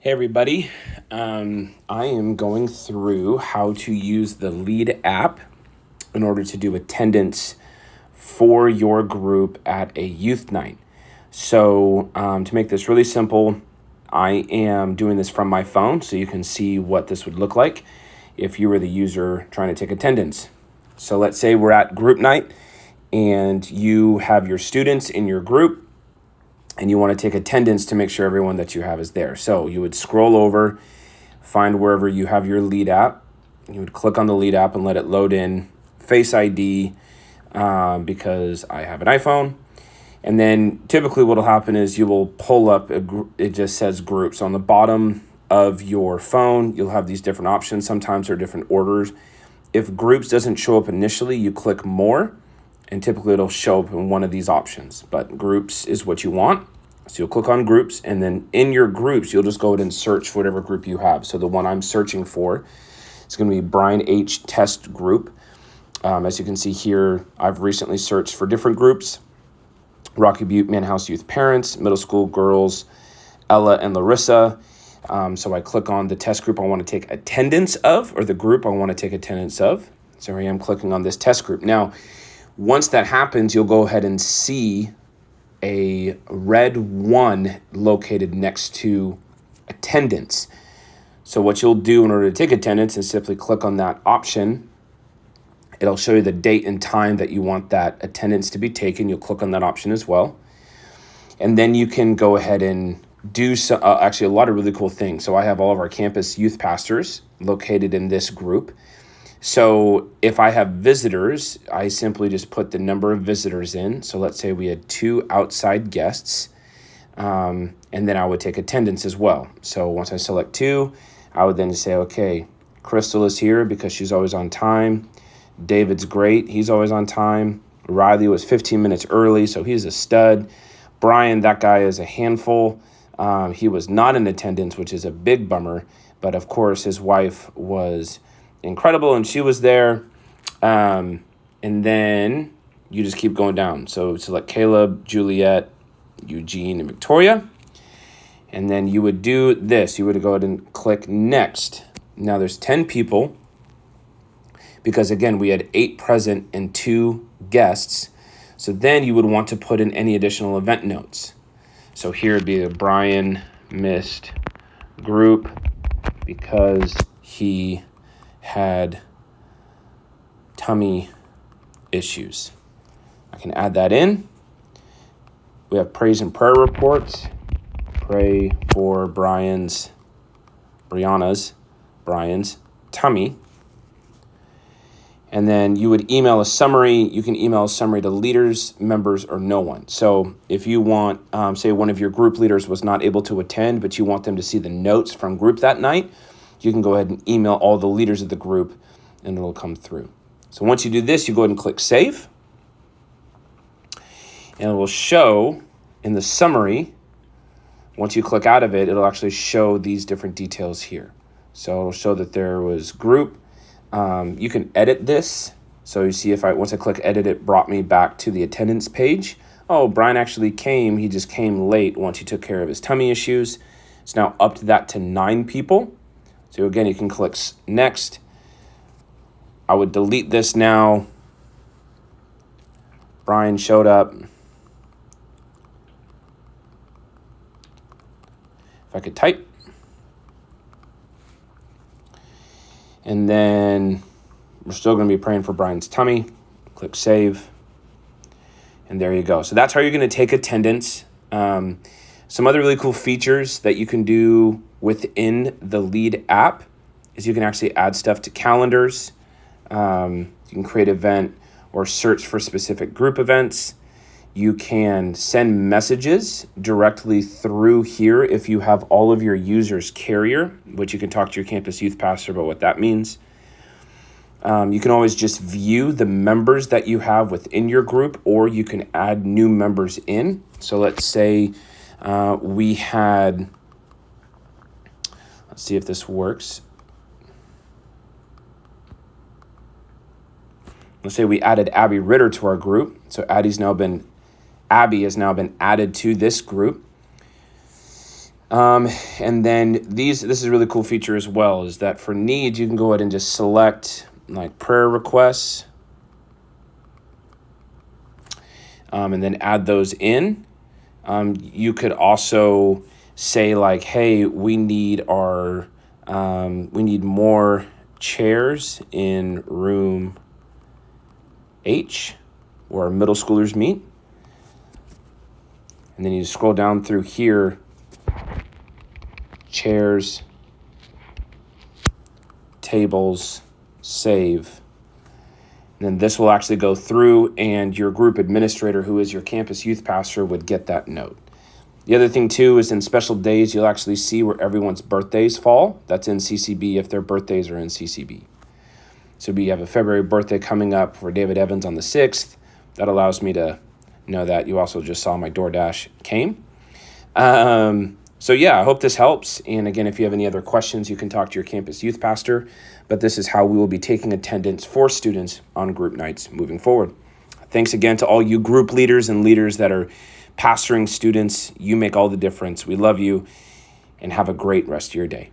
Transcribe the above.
Hey everybody, I am going through how to use the Lead app in order to do attendance for your group at a youth night. So to make this really simple, I am doing this from my phone so you can see what this would look like if you were the user trying to take attendance. So let's say we're at group night and you have your students in your group and you want to take attendance to make sure everyone that you have is there. So you would scroll over, find wherever you have your Lead app. You would click on the Lead app and let it load in Face ID because I have an iPhone. And then typically what will happen is you will pull up, it just says groups. On the bottom of your phone, you'll have these different options. Sometimes they're different orders. If groups doesn't show up initially, you click more, and typically it'll show up in one of these options, but groups is what you want. So you'll click on groups, and then in your groups, you'll just go ahead and search for whatever group you have. So the one I'm searching for is going to be Brian H. Test Group. As you can see here, I've recently searched for different groups: Rocky Butte Manhouse Youth Parents, Middle School Girls, Ella and Larissa. So I click on the test group I want to take attendance of, or the group I want to take attendance of. So here I am clicking on this test group. Now, once that happens, you'll go ahead and see a red 1 located next to attendance. So what you'll do in order to take attendance is simply click on that option. It'll show you the date and time that you want that attendance to be taken. You'll click on that option as well. And then you can go ahead and do actually a lot of really cool things. So I have all of our campus youth pastors located in this group. So if I have visitors, I simply just put the number of visitors in. So let's say we had 2 outside guests, and then I would take attendance as well. So once I select 2, I would then say, okay, Crystal is here because she's always on time. David's great. He's always on time. Riley was 15 minutes early, so he's a stud. Brian, that guy is a handful. He was not in attendance, which is a big bummer. But of course, his wife was incredible and she was there. And then you just keep going down. So select Caleb, Juliet, Eugene, and Victoria. And then you would do this. You would go ahead and click next. Now there's 10 people because again, we had 8 present and 2 guests. So then you would want to put in any additional event notes. So here would be the Brian missed group because he had tummy issues. I can add that in. We have praise and prayer reports. Pray for Brian's tummy. And then you would email a summary. You can email a summary to leaders, members, or no one. So if you want, say one of your group leaders was not able to attend, but you want them to see the notes from group that night, you can go ahead and email all the leaders of the group and it'll come through. So once you do this, you go ahead and click save. And it will show in the summary, once you click out of it, it'll actually show these different details here. So it'll show that there was group. You can edit this. So you see once I click edit, it brought me back to the attendance page. Oh, Brian actually came. He just came late once he took care of his tummy issues. It's now up to that to 9 people. So again, you can click next. I would delete this now. Brian showed up. If I could type. And then we're still going to be praying for Brian's tummy. Click save. And there you go. So that's how you're going to take attendance. Some other really cool features that you can do within the Lead app is you can actually add stuff to calendars. You can create event or search for specific group events. You can send messages directly through here if you have all of your users carrier, which you can talk to your campus youth pastor about what that means. You can always just view the members that you have within your group, or you can add new members in. So let's say we had, let's see if this works. Let's say we added Abby Ritter to our group. So Abby has now been added to this group. And then this is a really cool feature as well, is that for needs, you can go ahead and just select like prayer requests, and then add those in. You could also say like, hey, we need more chairs in room H where our middle schoolers meet. And then you scroll down through here, chairs, tables, save. And then this will actually go through, and your group administrator, who is your campus youth pastor, would get that note. The other thing too is in special days, you'll actually see where everyone's birthdays fall. That's in CCB if their birthdays are in CCB. So we have a February birthday coming up for David Evans on the 6th. That allows me to know that. You also just saw my DoorDash came. So yeah, I hope this helps. And again, if you have any other questions, you can talk to your campus youth pastor. But this is how we will be taking attendance for students on group nights moving forward. Thanks again to all you group leaders and leaders that are pastoring students. You make all the difference. We love you, and have a great rest of your day.